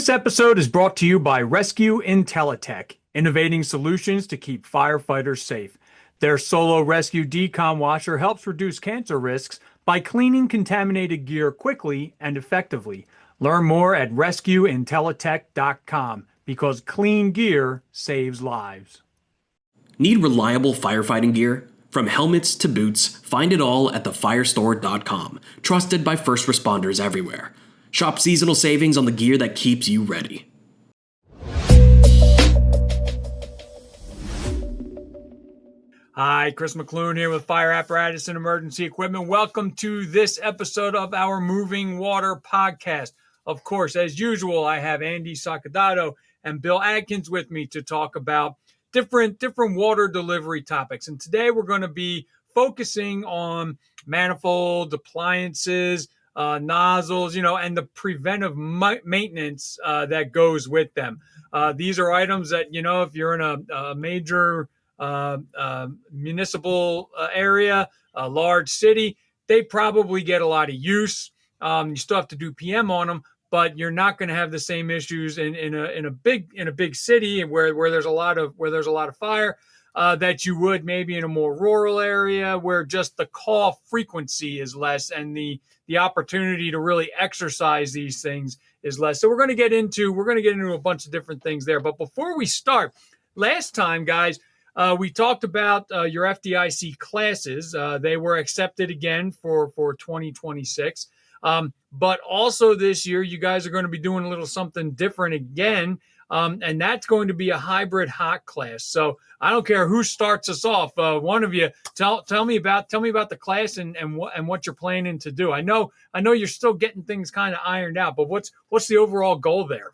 This episode is brought to you by Rescue Intelitech, innovating solutions to keep firefighters safe. Their Solo Rescue Decon Washer helps reduce cancer risks by cleaning contaminated gear quickly and effectively. Learn more at rescueintelitech.com because clean gear saves lives. Need reliable firefighting gear? From helmets to boots, find it all at thefirestore.com. Trusted by first responders everywhere. Shop seasonal savings on the gear that keeps you ready. Hi, Chris McClune here with Fire Apparatus and Emergency Equipment. Welcome to this episode of our Moving Water podcast. Of course, as usual, I have Andy Sacadato and Bill Adkins with me to talk about different water delivery topics. And today we're going to be focusing on manifold, appliances, nozzles, and the preventive maintenance that goes with them. These are items that, if you're in a major municipal area, a large city, they probably get a lot of use. You still have to do PM on them, but you're not going to have the same issues in a big city where there's a lot of fire that you would maybe in a more rural area where just the call frequency is less and the opportunity to really exercise these things is less. So we're going to get into a bunch of different things there. But before we start, last time, guys, we talked about your FDIC classes. They were accepted again for 2026. But also this year, you guys are going to be doing a little something different again. And that's going to be a hybrid hot class. So I don't care who starts us off. One of you tell me about the class and what you're planning to do. I know you're still getting things kind of ironed out, but what's the overall goal there?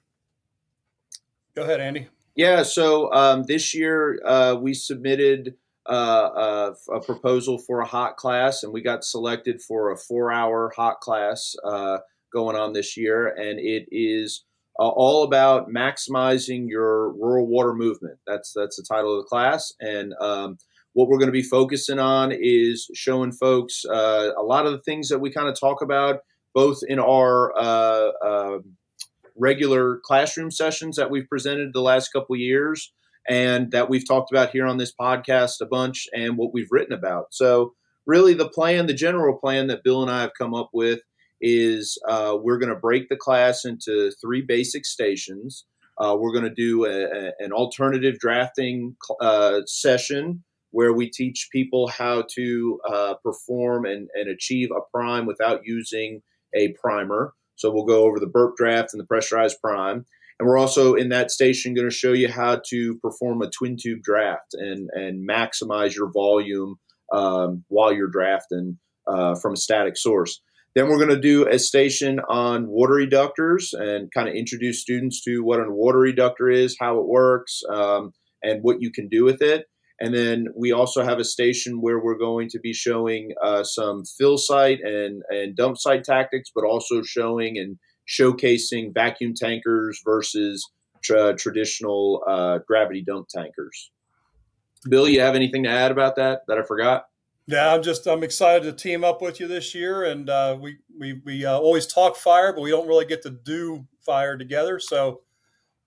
Go ahead, Andy. Yeah, so this year we submitted a proposal for a hot class, and we got selected for a 4-hour hot class going on this year, and it is all about maximizing your rural water movement. That's the title of the class, and what we're going to be focusing on is showing folks a lot of the things that we kind of talk about, both in our regular classroom sessions that we've presented the last couple of years and that we've talked about here on this podcast a bunch and what we've written about. So really the general plan that Bill and I have come up with is we're going to break the class into 3 basic stations. We're going to do an alternative drafting session where we teach people how to perform and achieve a prime without using a primer. So we'll go over the burp draft and the pressurized prime. And we're also in that station going to show you how to perform a twin tube draft and maximize your volume while you're drafting from a static source. Then we're going to do a station on water reductors and kind of introduce students to what a water reductor is, how it works, and what you can do with it. And then we also have a station where we're going to be showing some fill site and dump site tactics, but also showing and showcasing vacuum tankers versus traditional gravity dump tankers. Bill, you have anything to add about that I forgot? Yeah, I'm excited to team up with you this year, and we always talk fire, but we don't really get to do fire together. So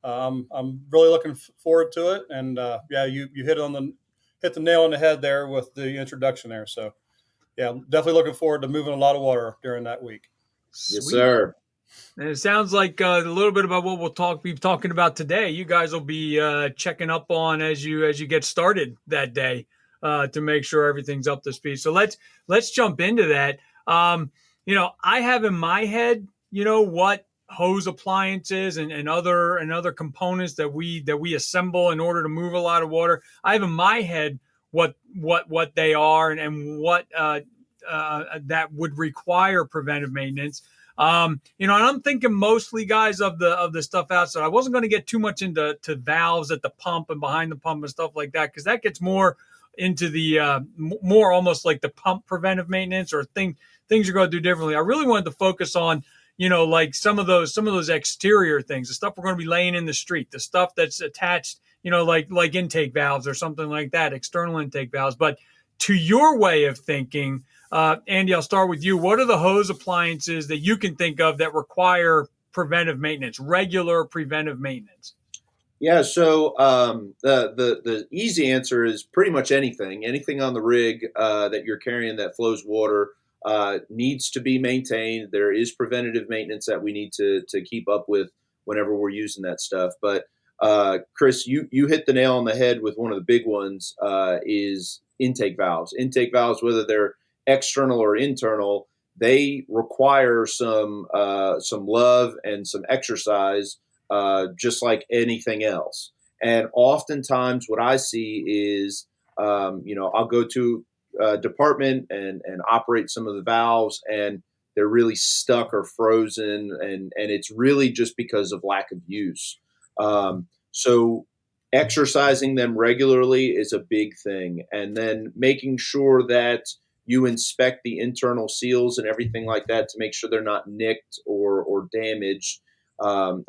I'm really looking forward to it. And you hit the nail on the head there with the introduction there. So yeah, definitely looking forward to moving a lot of water during that week. Yes, sir. And it sounds like a little bit about what we'll be talking about today. You guys will be checking up on as you get started that day to make sure everything's up to speed. So let's jump into that. I have in my head, what hose appliances and other components that we assemble in order to move a lot of water. I have in my head what they are and what that would require preventive maintenance. And I'm thinking mostly, guys, of the stuff outside. I wasn't going to get too much into valves at the pump and behind the pump and stuff like that, because that gets more into the more almost like the pump preventive maintenance or things you're going to do differently. I really wanted to focus on like some of those exterior things, the stuff we're going to be laying in the street, the stuff that's attached, like intake valves or something like that, external intake valves. But to your way of thinking, Andy, I'll start with you. What are the hose appliances that you can think of that require preventive maintenance, regular preventive maintenance? Yeah, so the easy answer is pretty much anything. Anything on the rig that you're carrying that flows water needs to be maintained. There is preventative maintenance that we need to keep up with whenever we're using that stuff. But Chris, you hit the nail on the head with one of the big ones is intake valves. Intake valves, whether they're external or internal, they require some love and some exercise, just like anything else. And oftentimes, what I see is, I'll go to a department and operate some of the valves, and they're really stuck or frozen, and it's really just because of lack of use. So exercising them regularly is a big thing, and then making sure that you inspect the internal seals and everything like that to make sure they're not nicked or damaged,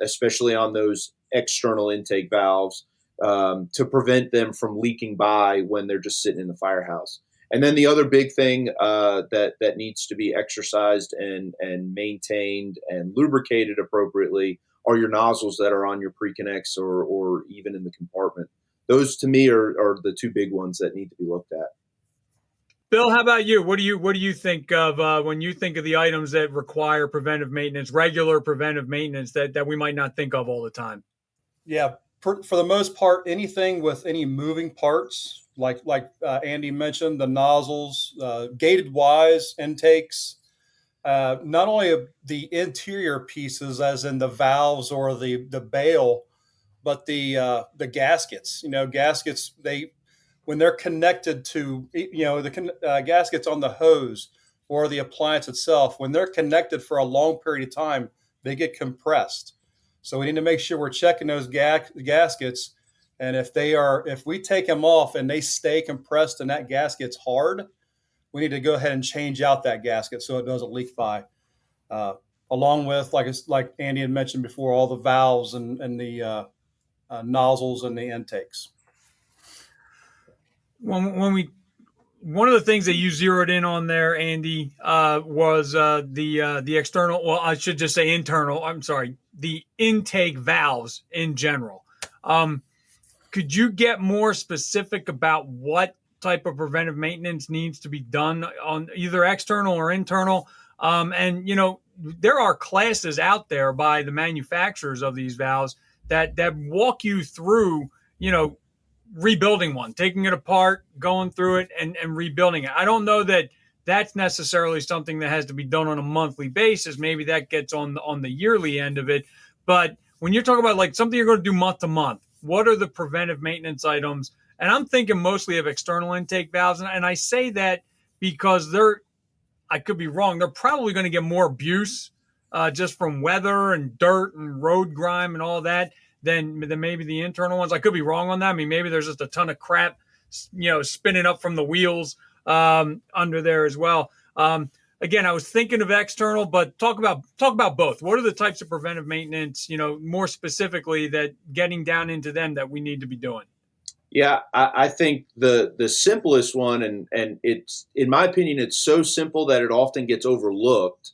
especially on those external intake valves, to prevent them from leaking by when they're just sitting in the firehouse. And then the other big thing that needs to be exercised and maintained and lubricated appropriately are your nozzles that are on your pre-connects or even in the compartment. Those to me are the two big ones that need to be looked at. Bill, how about you? What do you think of when you think of the items that require preventive maintenance, regular preventive maintenance that we might not think of all the time? Yeah, for the most part, anything with any moving parts, like Andy mentioned, the nozzles, gated wise intakes, not only the interior pieces, as in the valves or the bail, but the gaskets. Gaskets, they when they're connected to the gaskets on the hose or the appliance itself, when they're connected for a long period of time, they get compressed. So we need to make sure we're checking those gaskets. And if we take them off and they stay compressed and that gasket's hard, we need to go ahead and change out that gasket so it doesn't leak by. Uh, Along with, like Andy had mentioned before, all the valves and the nozzles and the intakes. When we One of the things that you zeroed in on there, Andy, was the external. Well, I should just say internal. I'm sorry, the intake valves in general. Um, could you get more specific about what type of preventive maintenance needs to be done on either external or internal? And there are classes out there by the manufacturers of these valves that walk you through, rebuilding one, taking it apart, going through it, and rebuilding it. I don't know that that's necessarily something that has to be done on a monthly basis. Maybe that gets on the yearly end of it. But when you're talking about like something you're going to do month to month, what are the preventive maintenance items? And I'm thinking mostly of external intake valves. And I say that because I could be wrong, they're probably going to get more abuse just from weather and dirt and road grime and all that than maybe the internal ones. I could be wrong on that. I mean, maybe there's just a ton of crap, spinning up from the wheels under there as well. Again, I was thinking of external, but talk about both. What are the types of preventive maintenance, more specifically, that getting down into them that we need to be doing? Yeah, I think the simplest one, and it's, in my opinion, it's so simple that it often gets overlooked,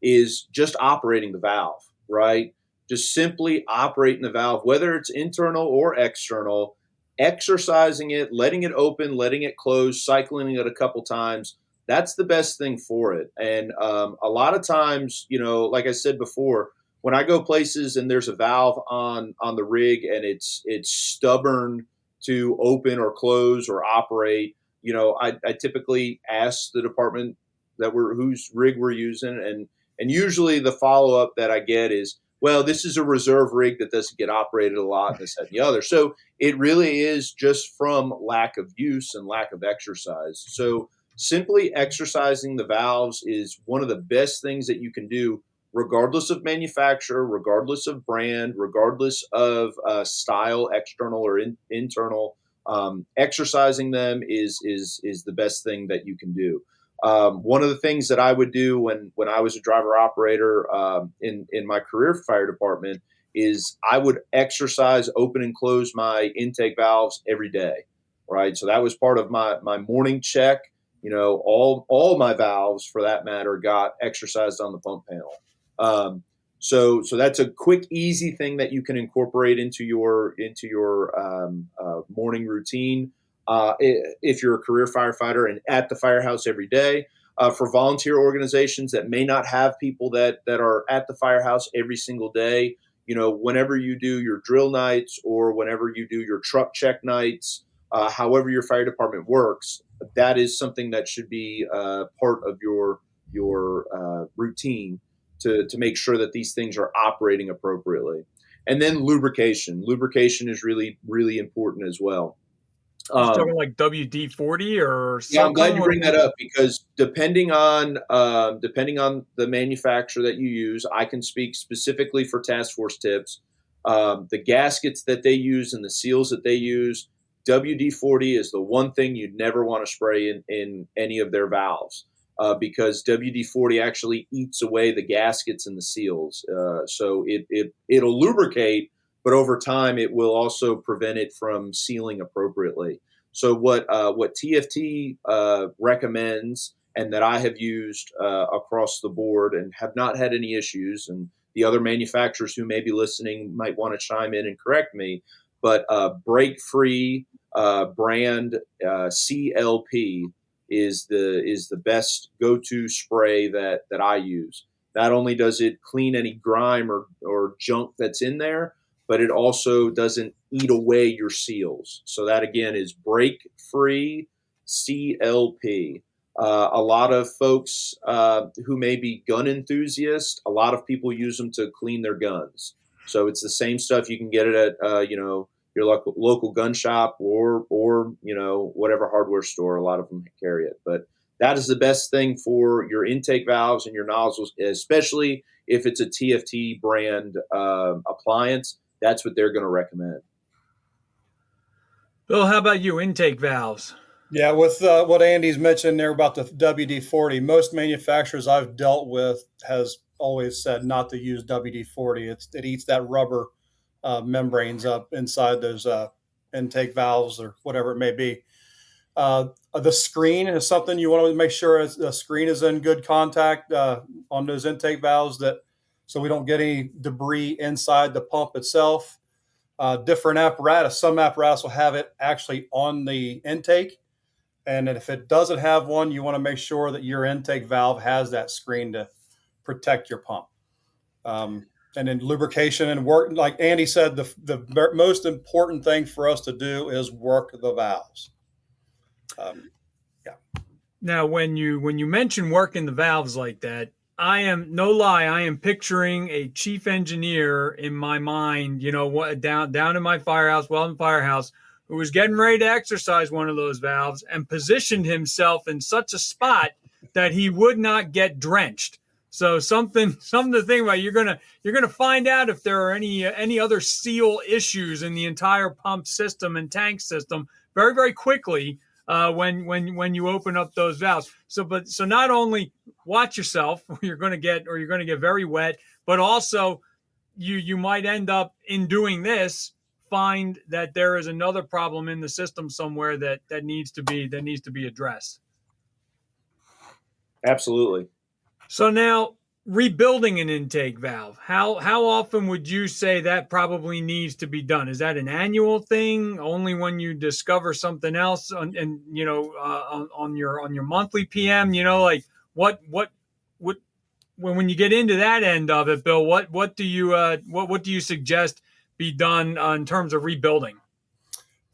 is just operating the valve, right? Just simply operating the valve, whether it's internal or external, exercising it, letting it open, letting it close, cycling it a couple times. That's the best thing for it. And a lot of times, like I said before, when I go places and there's a valve on the rig and it's stubborn to open or close or operate, I typically ask the department whose rig we're using, and usually the follow up that I get is, well, this is a reserve rig that doesn't get operated a lot, and this, that, and the other. So it really is just from lack of use and lack of exercise. So simply exercising the valves is one of the best things that you can do, regardless of manufacturer, regardless of brand, regardless of style, external or internal. Exercising them is the best thing that you can do. One of the things that I would do when I was a driver operator in my career fire department is I would exercise, open and close my intake valves every day, right? So that was part of my morning check. All my valves, for that matter, got exercised on the pump panel. So that's a quick, easy thing that you can incorporate into your morning routine. If you're a career firefighter and at the firehouse every day, for volunteer organizations that may not have people that are at the firehouse every single day, whenever you do your drill nights or whenever you do your truck check nights, however your fire department works, that is something that should be part of your routine to make sure that these things are operating appropriately. And then lubrication. Lubrication is really, really important as well. You talking like WD-40 or Yeah, I'm glad silicone? you bring that up because depending on the manufacturer that you use, I can speak specifically for Task Force Tips. The gaskets that they use and the seals that they use, WD-40 is the one thing you'd never want to spray in any of their valves. Because WD-40 actually eats away the gaskets and the seals. So it'll lubricate, but over time it will also prevent it from sealing appropriately. So what TFT recommends, and that I have used across the board and have not had any issues, and the other manufacturers who may be listening might want to chime in and correct me, but break free brand CLP is the best go-to spray that I use. Not only does it clean any grime or junk that's in there, but it also doesn't eat away your seals. So that again is break free CLP. A lot of folks who may be gun enthusiasts, a lot of people use them to clean their guns. So it's the same stuff you can get it at your local gun shop or whatever hardware store. A lot of them carry it, but that is the best thing for your intake valves and your nozzles, especially if it's a TFT brand appliance. That's what they're going to recommend. Bill, how about you? Intake valves. Yeah, with what Andy's mentioned there about the WD-40, most manufacturers I've dealt with has always said not to use WD-40. It eats that rubber membranes up inside those intake valves or whatever it may be. The screen is something you want to make sure the screen is in good contact on those intake valves, so we don't get any debris inside the pump itself. Different apparatus. Some apparatus will have it actually on the intake. And if it doesn't have one, you want to make sure that your intake valve has that screen to protect your pump. And then lubrication and work, like Andy said, the most important thing for us to do is work the valves. Now, when you mention working the valves like that, I am no lie. I am picturing a chief engineer in my mind. What down in my firehouse, Weldon Firehouse, who was getting ready to exercise one of those valves and positioned himself in such a spot that he would not get drenched. So something to think about. You're gonna find out if there are any other seal issues in the entire pump system and tank system very, very quickly when you open up those valves. So not only watch yourself, you're going to get very wet, but also you might end up in doing this find that there is another problem in the system somewhere that needs to be addressed. Absolutely. So now, rebuilding an intake valve, how often would you say that probably needs to be done? Is that an annual thing? Only when you discover something else on your monthly PM? Like what when you get into that end of it, Bill, what do you suggest be done in terms of rebuilding?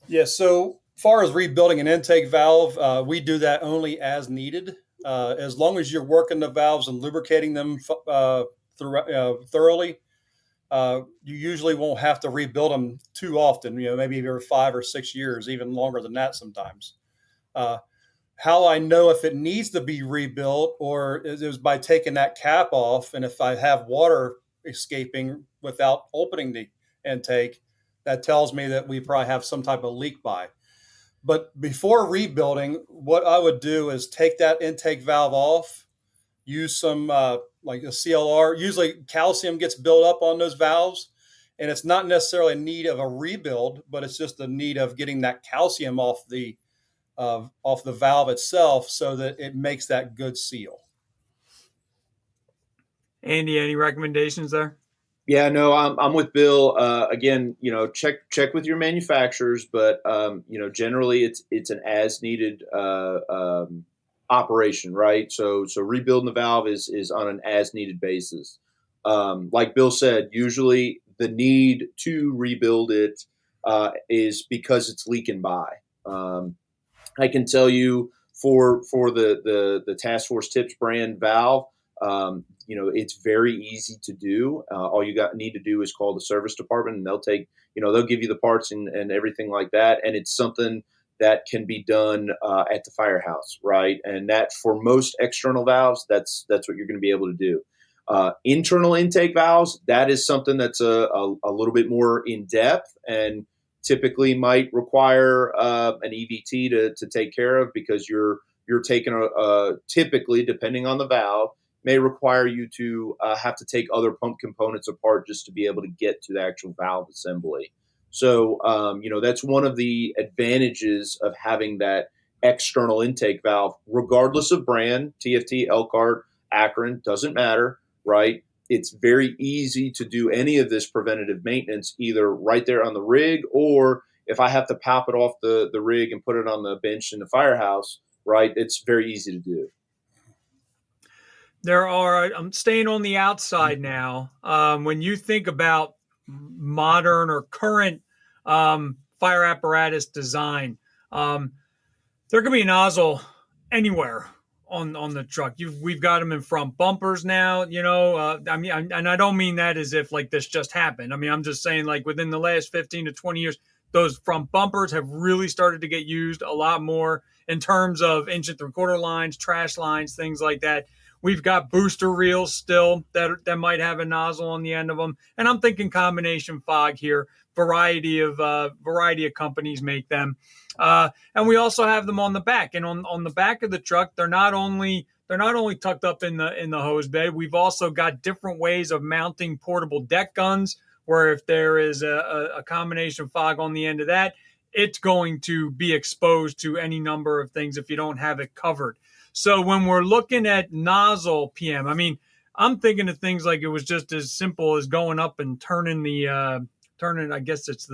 Yeah, so far as rebuilding an intake valve, we do that only as needed. As long as you're working the valves and lubricating them thoroughly, you usually won't have to rebuild them too often. Maybe every 5 or 6 years, even longer than that sometimes. How I know if it needs to be rebuilt or is by taking that cap off, and if I have water escaping without opening the intake, that tells me that we probably have some type of leak by. But before rebuilding, what I would do is take that intake valve off, use some like a CLR. Usually calcium gets built up on those valves, and it's not necessarily a need of a rebuild, but it's just a need of getting that calcium off the valve itself so that it makes that good seal. Andy, any recommendations there? Yeah, no, I'm with Bill. Again, check with your manufacturers, but generally it's an as needed operation, right? So rebuilding the valve is on an as needed basis. Like Bill said, usually the need to rebuild it is because it's leaking by. I can tell you for the Task Force Tips brand valve, it's very easy to do. All you need to do is call the service department, and they'll give you the parts and everything like that. And it's something that can be done at the firehouse, right? And that for most external valves, that's what you're going to be able to do. Internal intake valves, that is something that's a little bit more in depth and typically might require an EVT to take care of, because you're taking typically, depending on the valve, may require you to have to take other pump components apart just to be able to get to the actual valve assembly. So that's one of the advantages of having that external intake valve, regardless of brand. TFT, Elkhart, Akron, doesn't matter, right? It's very easy to do any of this preventative maintenance either right there on the rig, or if I have to pop it off the rig and put it on the bench in the firehouse, right? It's very easy to do. I'm staying on the outside now. When you think about modern or current fire apparatus design, there could be a nozzle anywhere on the truck. We've got them in front bumpers now. And I don't mean that as if like this just happened. I mean, I'm just saying like within the last 15 to 20 years, those front bumpers have really started to get used a lot more in terms of 1.75-inch lines, trash lines, things like that. We've got booster reels still that might have a nozzle on the end of them, and I'm thinking combination fog here. Variety of companies make them, and we also have them on the back. And on the back of the truck, they're not only tucked up in the hose bed. We've also got different ways of mounting portable deck guns, where if there is a combination fog on the end of that, it's going to be exposed to any number of things if you don't have it covered. So when we're looking at nozzle PM, I mean, I'm thinking of things like it was just as simple as going up and turning I guess it's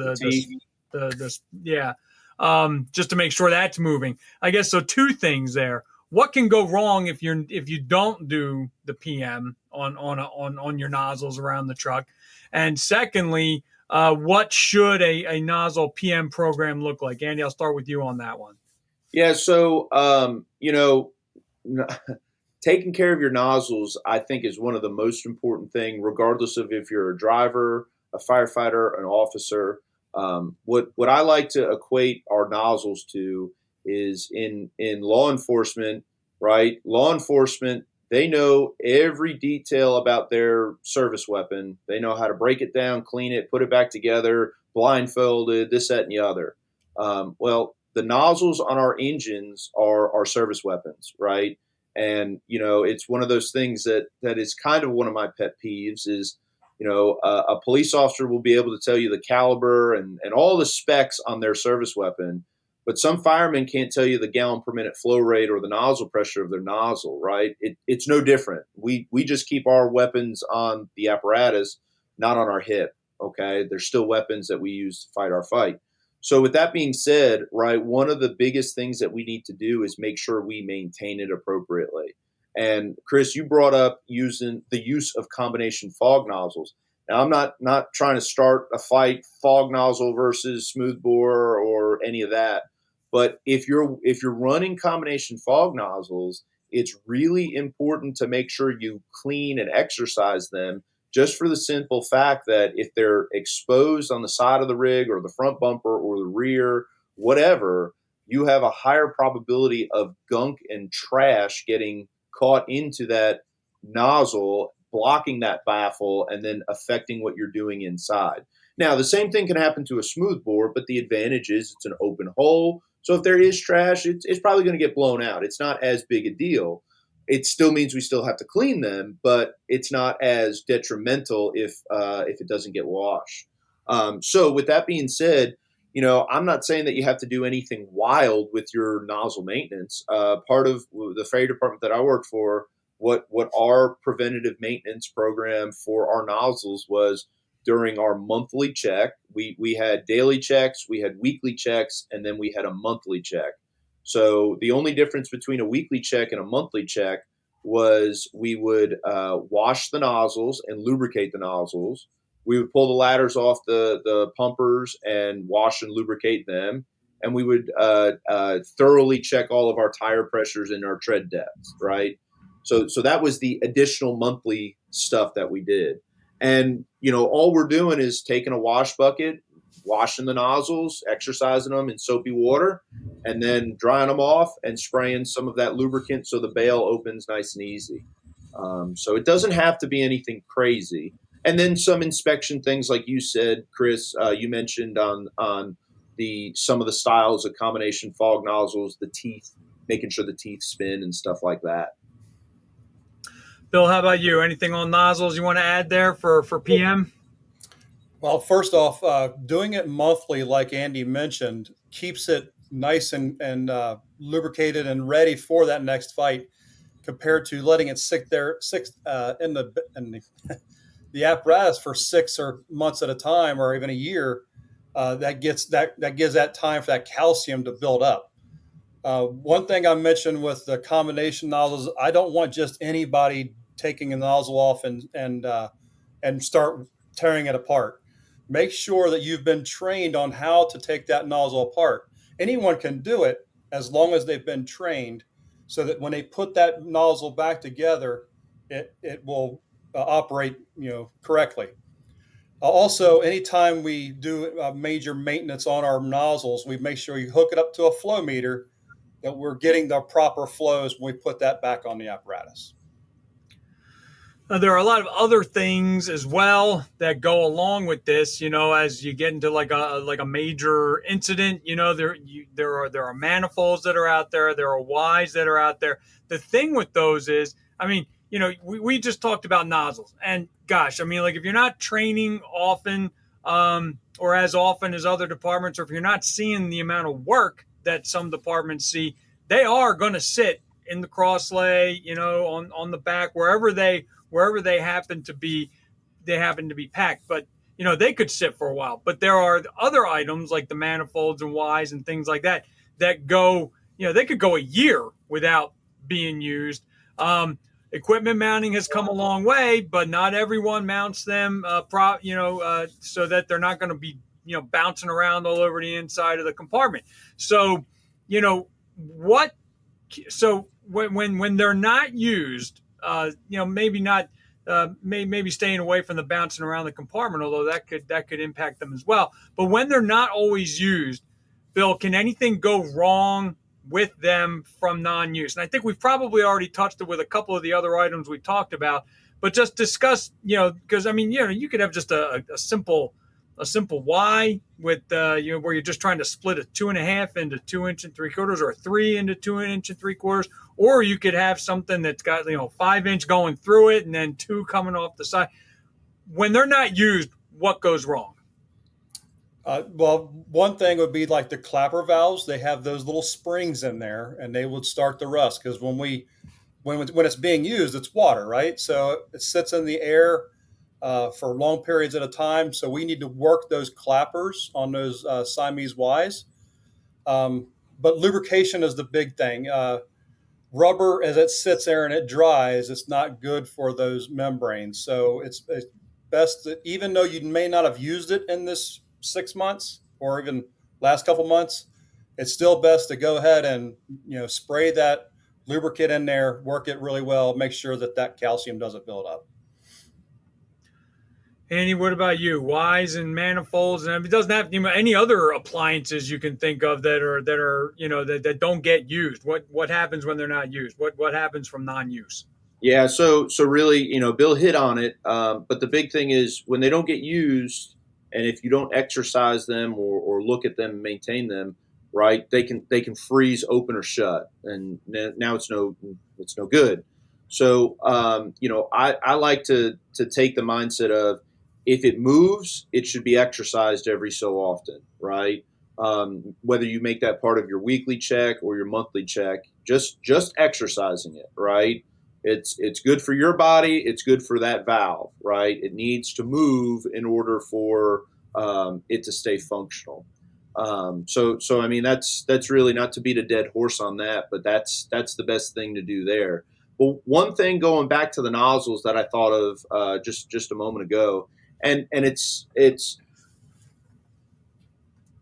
just to make sure that's moving. I guess so. Two things there. What can go wrong if you don't do the PM on your nozzles around the truck? And secondly, what should a nozzle PM program look like? Andy, I'll start with you on that one. Yeah. So, taking care of your nozzles, I think, is one of the most important thing, regardless of if you're a driver, a firefighter, an officer. What I like to equate our nozzles to is in law enforcement, right? Law enforcement, they know every detail about their service weapon. They know how to break it down, clean it, put it back together, blindfolded, this, that, and the other. Well, the nozzles on our engines are our service weapons, right? And it's one of those things that is kind of one of my pet peeves is, a police officer will be able to tell you the caliber and all the specs on their service weapon, but some firemen can't tell you the gallon per minute flow rate or the nozzle pressure of their nozzle, right? It's no different. We just keep our weapons on the apparatus, not on our hip. Okay, they're still weapons that we use to fight our fight. So with that being said, right, one of the biggest things that we need to do is make sure we maintain it appropriately. And Chris, you brought up using the use of combination fog nozzles. Now, I'm not trying to start a fight, fog nozzle versus smoothbore or any of that. But if you're running combination fog nozzles, it's really important to make sure you clean and exercise them, just for the simple fact that if they're exposed on the side of the rig or the front bumper or the rear, whatever, you have a higher probability of gunk and trash getting caught into that nozzle, blocking that baffle, and then affecting what you're doing inside. Now, the same thing can happen to a smooth bore, but the advantage is it's an open hole. So if there is trash, it's probably going to get blown out. It's not as big a deal. It still means we still have to clean them, but it's not as detrimental if it doesn't get washed. So with that being said, I'm not saying that you have to do anything wild with your nozzle maintenance. Part of the fire department that I worked for, what our preventative maintenance program for our nozzles was. During our monthly check, we had daily checks, we had weekly checks, and then we had a monthly check. So the only difference between a weekly check and a monthly check was we would wash the nozzles and lubricate the nozzles. We would pull the ladders off the pumpers and wash and lubricate them. And we would thoroughly check all of our tire pressures and our tread depths, right? So that was the additional monthly stuff that we did. And, all we're doing is taking a wash bucket, washing the nozzles, exercising them in soapy water, and then drying them off and spraying some of that lubricant so the bail opens nice and easy. So it doesn't have to be anything crazy. And then some inspection things, like you said, Chris, you mentioned on some of the styles of combination fog nozzles, the teeth, making sure the teeth spin and stuff like that. Bill, how about you? Anything on nozzles you want to add there for PM? Well, first off, doing it monthly, like Andy mentioned, keeps it nice and lubricated and ready for that next fight, compared to letting it sit there in the apparatus for 6 or months at a time, or even a year. That gives that time for that calcium to build up. One thing I mentioned with the combination nozzles, I don't want just anybody taking a nozzle off and start tearing it apart. Make sure that you've been trained on how to take that nozzle apart. Anyone can do it as long as they've been trained, so that when they put that nozzle back together, it will operate correctly. Also, anytime we do major maintenance on our nozzles, we make sure you hook it up to a flow meter, that we're getting the proper flows when we put that back on the apparatus. There are a lot of other things as well that go along with this. As you get into like a major incident, there are manifolds that are out there. There are Ys that are out there. The thing with those is, we just talked about nozzles, and gosh, like if you're not training often, or as often as other departments, or if you're not seeing the amount of work that some departments see, they are going to sit in the cross lay, on the back, wherever they happen to be packed. But they could sit for a while. But there are other items like the manifolds and Ys and things like that go, they could go a year without being used. Equipment mounting has come a long way, but not everyone mounts them so that they're not going to be bouncing around all over the inside of the compartment. So when they're not used, maybe not, maybe staying away from the bouncing around the compartment, although that could impact them as well. But when they're not always used, Bill, can anything go wrong with them from non-use? And I think we've probably already touched it with a couple of the other items we talked about, but just discuss, because you could have just a simple Y with where you're just trying to split a 2.5 into 2 3/4, or a 3 into 2 3/4, or you could have something that's got 5 inch going through it and then 2 coming off the side. When they're not used, what goes wrong? Well, one thing would be like the clapper valves. They have those little springs in there, and they would start to rust, because when it's being used, it's water, right? So it sits in the air for long periods at a time. So we need to work those clappers on those Siamese Ys. But lubrication is the big thing. Rubber, as it sits there and it dries, it's not good for those membranes. So it's best that, even though you may not have used it in this 6 months or even last couple months, it's still best to go ahead and spray that lubricant in there, work it really well, make sure that calcium doesn't build up. Andy, what about you? Ys and manifolds, and it doesn't have any other appliances you can think of that are that don't get used. What happens when they're not used? What happens from non-use? Yeah, so really, Bill hit on it, but the big thing is when they don't get used, and if you don't exercise them or look at them and maintain them, right, they can freeze open or shut, and now it's no good. So I like to take the mindset of, if it moves, it should be exercised every so often, right? Whether you make that part of your weekly check or your monthly check, just exercising it, right? It's good for your body. It's good for that valve, right? It needs to move in order for it to stay functional. So I mean, that's really not to beat a dead horse on that, but that's the best thing to do there. Well, one thing going back to the nozzles that I thought of just a moment ago, and it's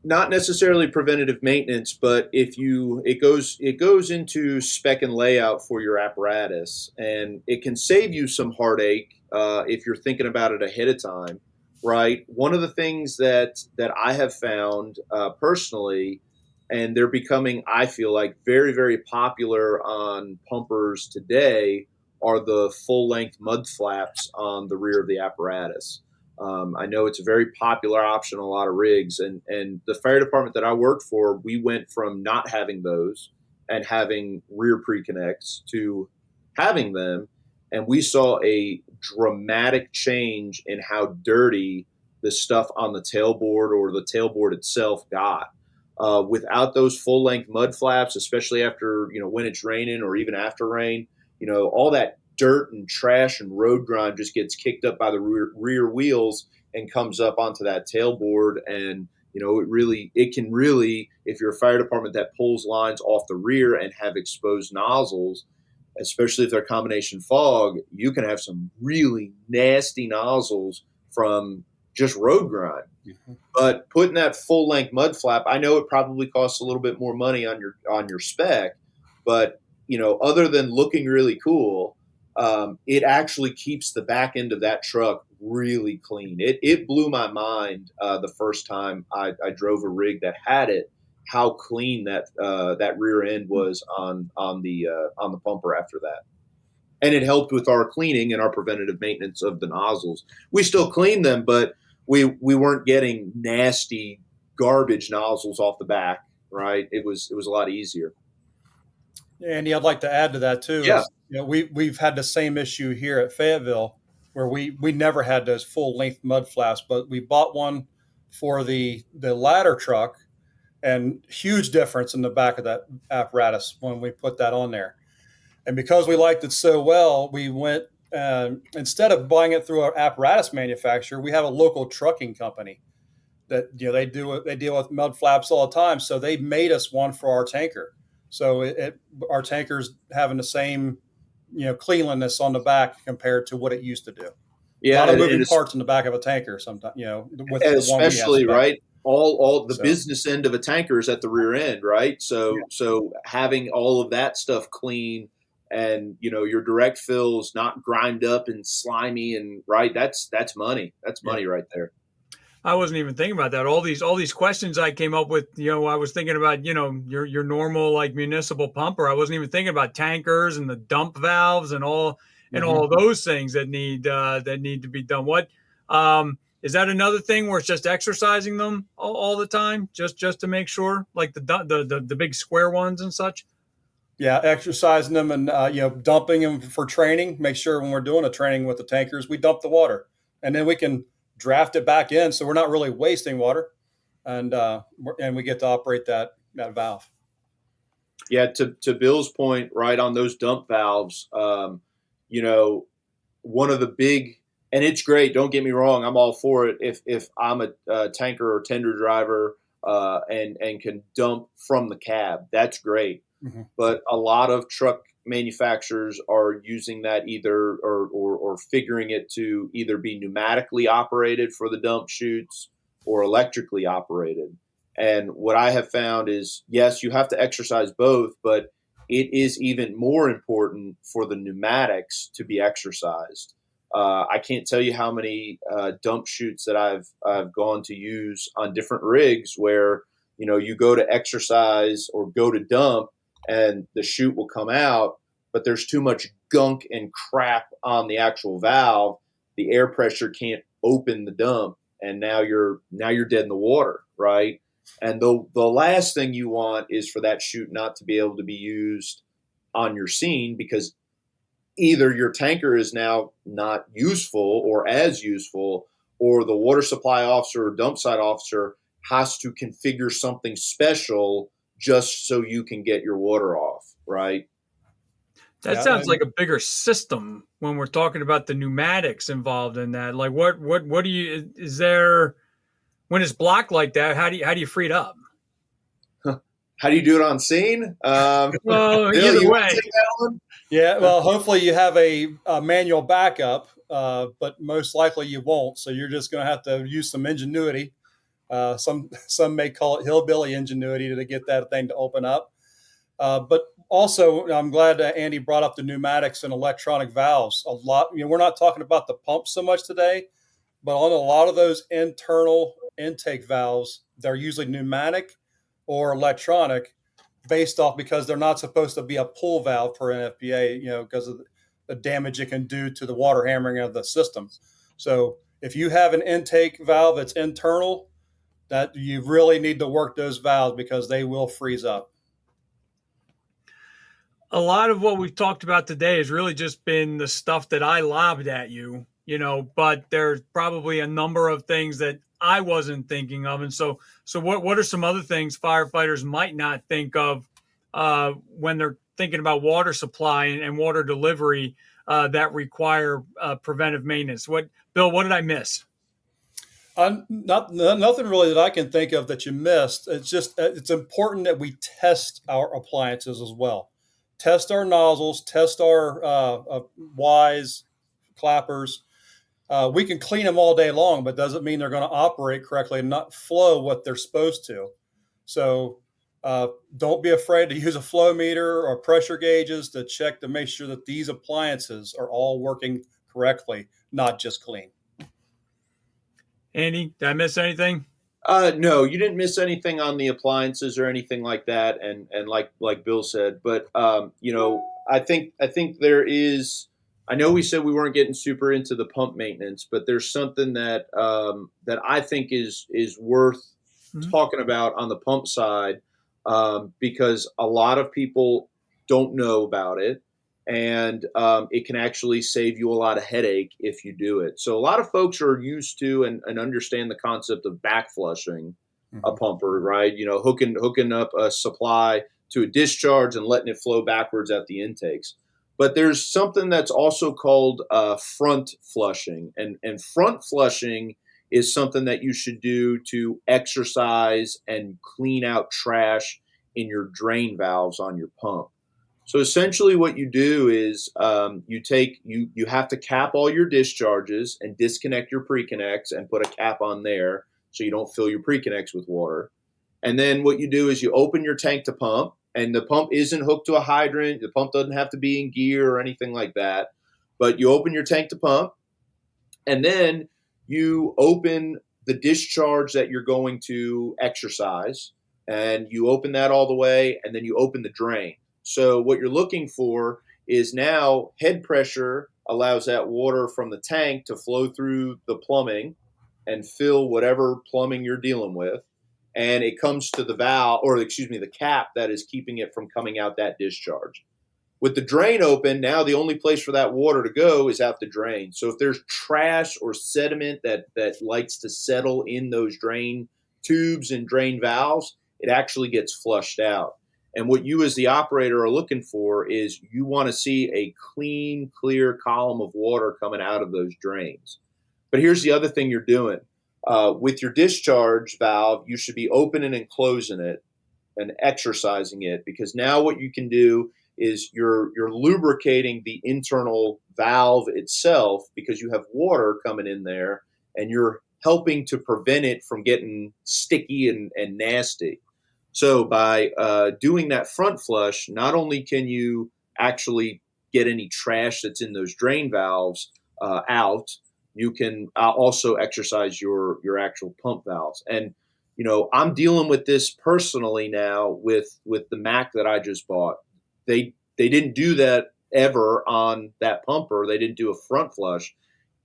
not necessarily preventative maintenance, but if you it goes into spec and layout for your apparatus, and it can save you some heartache if you're thinking about it ahead of time, right? One of the things that I have found personally, and they're becoming, I feel like, very very popular on pumpers today, are the full length mud flaps on the rear of the apparatus. I know it's a very popular option on a lot of rigs, and the fire department that I worked for, we went from not having those and having rear pre-connects to having them, and we saw a dramatic change in how dirty the stuff on the tailboard or the tailboard itself got. Without those full length mud flaps, especially after, when it's raining or even after rain, all that dirt and trash and road grime just gets kicked up by the rear wheels and comes up onto that tailboard. And it can really, if you're a fire department that pulls lines off the rear and have exposed nozzles, especially if they're combination fog, you can have some really nasty nozzles from just road grime. Mm-hmm. But putting that full length mud flap, I know it probably costs a little bit more money on your spec, but other than looking really cool, it actually keeps the back end of that truck really clean. It blew my mind the first time I drove a rig that had it, how clean that rear end was on the pumper after that. And it helped with our cleaning and our preventative maintenance of the nozzles. We still clean them, but we weren't getting nasty garbage nozzles off the back, right? It was a lot easier. Andy, I'd like to add to that too. Yeah. We've had the same issue here at Fayetteville, where we never had those full length mud flaps, but we bought one for the ladder truck, and huge difference in the back of that apparatus when we put that on there. And because we liked it so well, we went instead of buying it through our apparatus manufacturer, we have a local trucking company that they deal with mud flaps all the time. So they made us one for our tanker. So our tanker's having the same cleanliness on the back compared to what it used to do. Yeah, a lot of moving parts in the back of a tanker sometimes. With especially the one we right. All the business end of a tanker is at the rear end, right? So having all of that stuff clean, and your direct fills not grimed up and slimy, and right, that's money. That's money right there. I wasn't even thinking about that. All these questions I came up with, I was thinking about, your normal like municipal pumper. I wasn't even thinking about tankers and the dump valves and all those things that need to be done. What is that another thing where it's just exercising them all the time, just to make sure, like the big square ones and such? Yeah, exercising them and dumping them for training. Make sure when we're doing a training with the tankers, we dump the water, and then we can draft it back in, so we're not really wasting water, and we get to operate that valve. Yeah, to Bill's point, right, on those dump valves, one of the big, and it's great, don't get me wrong, I'm all for it if I'm a tanker or tender driver and can dump from the cab, that's great. Mm-hmm. But a lot of truck manufacturers are using that either or figuring it to either be pneumatically operated for the dump chutes or electrically operated. And what I have found is, yes, you have to exercise both, but it is even more important for the pneumatics to be exercised. I can't tell you how many dump chutes that I've gone to use on different rigs where you go to exercise or go to dump, and the chute will come out, but there's too much gunk and crap on the actual valve. The air pressure can't open the dump, and now you're dead in the water, right? And the last thing you want is for that chute not to be able to be used on your scene, because either your tanker is now not useful or as useful, or the water supply officer or dump site officer has to configure something special just so you can get your water off, right? That sounds like a bigger system when we're talking about the pneumatics involved in that. Like what do you, is there, when it's blocked like that, how do you free it up? How do you do it on scene? Well, Bill, either you want way. to take that one? Yeah, well, hopefully you have a manual backup, but most likely you won't. So you're just going to have to use some ingenuity. Some may call it hillbilly ingenuity to get that thing to open up. But also, I'm glad that Andy brought up the pneumatics and electronic valves. A lot, we're not talking about the pumps so much today, but on a lot of those internal intake valves, they're usually pneumatic or electronic, based off because they're not supposed to be a pull valve per NFPA, because of the damage it can do to the water hammering of the system. So if you have an intake valve that's internal, that you really need to work those valves because they will freeze up. A lot of what we've talked about today has really just been the stuff that I lobbed at you, but there's probably a number of things that I wasn't thinking of. And so what are some other things firefighters might not think of when they're thinking about water supply and water delivery that require preventive maintenance? Bill, what did I miss? Nothing really that I can think of that you missed. It's just it's important that we test our appliances as well. Test our nozzles, test our Ys, clappers. We can clean them all day long, but doesn't mean they're going to operate correctly and not flow what they're supposed to. So don't be afraid to use a flow meter or pressure gauges to check to make sure that these appliances are all working correctly, not just clean. Andy, did I miss anything? No, you didn't miss anything on the appliances or anything like that. And like Bill said, but I think there is. I know we said we weren't getting super into the pump maintenance, but there's something that that I think is worth talking about on the pump side, because a lot of people don't know about it. And it can actually save you a lot of headache if you do it. So a lot of folks are used to and understand the concept of back flushing a pumper, right? Hooking up a supply to a discharge and letting it flow backwards at the intakes. But there's something that's also called front flushing, and front flushing is something that you should do to exercise and clean out trash in your drain valves on your pump. So essentially what you do is you have to cap all your discharges and disconnect your pre-connects and put a cap on there so you don't fill your pre-connects with water. And then what you do is you open your tank to pump, and the pump isn't hooked to a hydrant. The pump doesn't have to be in gear or anything like that. But you open your tank to pump, and then you open the discharge that you're going to exercise, and you open that all the way, and then you open the drain. So what you're looking for is now head pressure allows that water from the tank to flow through the plumbing and fill whatever plumbing you're dealing with. And it comes to the valve, or excuse me, the cap that is keeping it from coming out that discharge. With the drain open, now the only place for that water to go is out the drain. So if there's trash or sediment that likes to settle in those drain tubes and drain valves, it actually gets flushed out. And what you as the operator are looking for is you want to see a clean, clear column of water coming out of those drains. But here's the other thing you're doing. With your discharge valve, you should be opening and closing it and exercising it, because now what you can do is you're lubricating the internal valve itself because you have water coming in there, and you're helping to prevent it from getting sticky and nasty. So by doing that front flush, not only can you actually get any trash that's in those drain valves out, you can also exercise your actual pump valves. And I'm dealing with this personally now with the Mac that I just bought. They didn't do that ever on that pumper. They didn't do a front flush,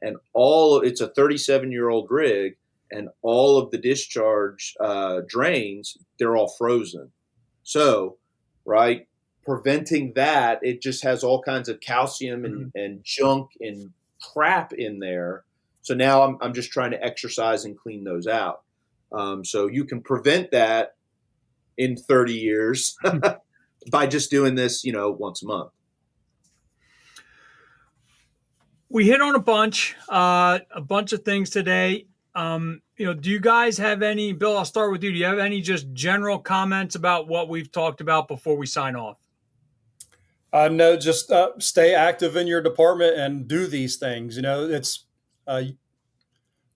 and it's a 37-year-old rig. And all of the discharge drains, they're all frozen. So, right, preventing that, it just has all kinds of calcium and junk and crap in there. So now I'm just trying to exercise and clean those out. So you can prevent that in 30 years by just doing this, once a month. we hit on a bunch of things today. Do you guys have any, Bill, I'll start with you. Do you have any just general comments about what we've talked about before we sign off? No, just stay active in your department and do these things. It's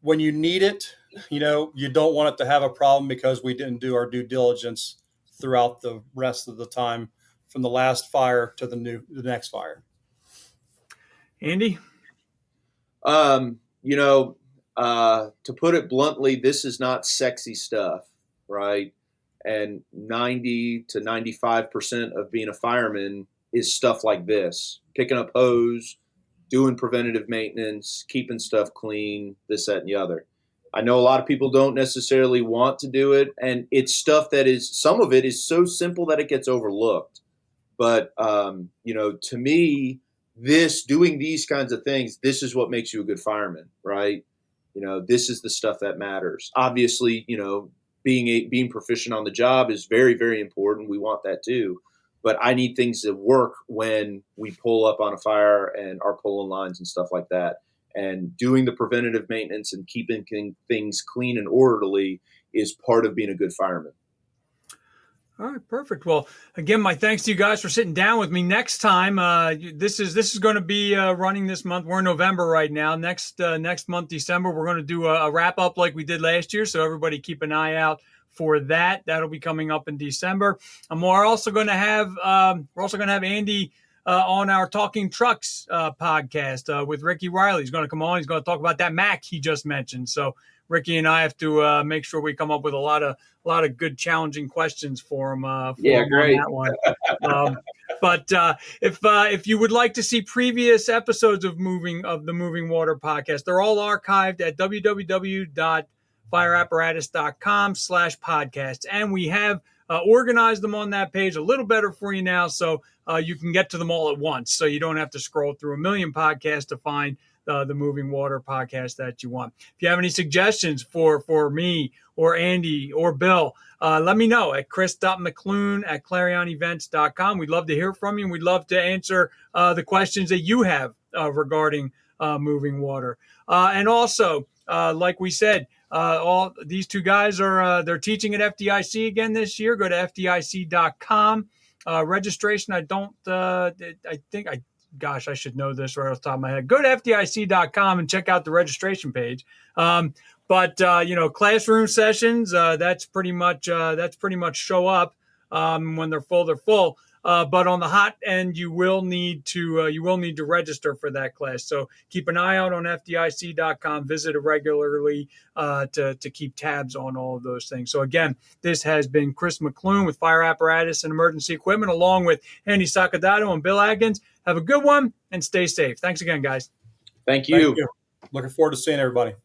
when you need it, you don't want it to have a problem because we didn't do our due diligence throughout the rest of the time from the last fire to the next fire. Andy? To put it bluntly, this is not sexy stuff, right? And 90 to 95% of being a fireman is stuff like this: picking up hose, doing preventative maintenance, keeping stuff clean, this, that, and the other. I know a lot of people don't necessarily want to do it, and it's stuff that is, some of it is so simple that it gets overlooked. But, to me, doing these kinds of things, this is what makes you a good fireman, right? This is the stuff that matters. Obviously, being proficient on the job is very, very important. We want that too. But I need things to work when we pull up on a fire and are pulling lines and stuff like that. And doing the preventative maintenance and keeping things clean and orderly is part of being a good fireman. All right, perfect. Well, again, my thanks to you guys for sitting down with me. Next time, this is going to be running this month. We're in November right now. Next month, December, we're going to do a wrap up like we did last year. So everybody keep an eye out for that. That'll be coming up in December. And we're also going to have Andy on our Talking Trucks podcast with Ricky Riley. He's going to come on. He's going to talk about that Mac he just mentioned. So Ricky and I have to make sure we come up with a lot of good, challenging questions for him. Great. On that one. But if you would like to see previous episodes of the Moving Water podcast, they're all archived at www.fireapparatus.com/podcasts, and we have organized them on that page a little better for you now, so you can get to them all at once, so you don't have to scroll through a million podcasts to find the Moving Water podcast that you want. If you have any suggestions for me or Andy or Bill, let me know at chris.mcclune@clarionevents.com. We'd love to hear from you, and we'd love to answer the questions that you have regarding Moving Water. And also, like we said, all these two guys are they're teaching at FDIC again this year. Go to FDIC.com. Registration, I should know this right off the top of my head. Go to FDIC.com and check out the registration page. But classroom sessions, that's pretty much show up when they're full, they're full. But on the hot end, you will need to register for that class. So keep an eye out on FDIC.com. Visit it regularly to keep tabs on all of those things. So again, this has been Chris McClune with Fire Apparatus and Emergency Equipment, along with Andy Sacadato and Bill Atkins. Have a good one and stay safe. Thanks again, guys. Thank you. Looking forward to seeing everybody.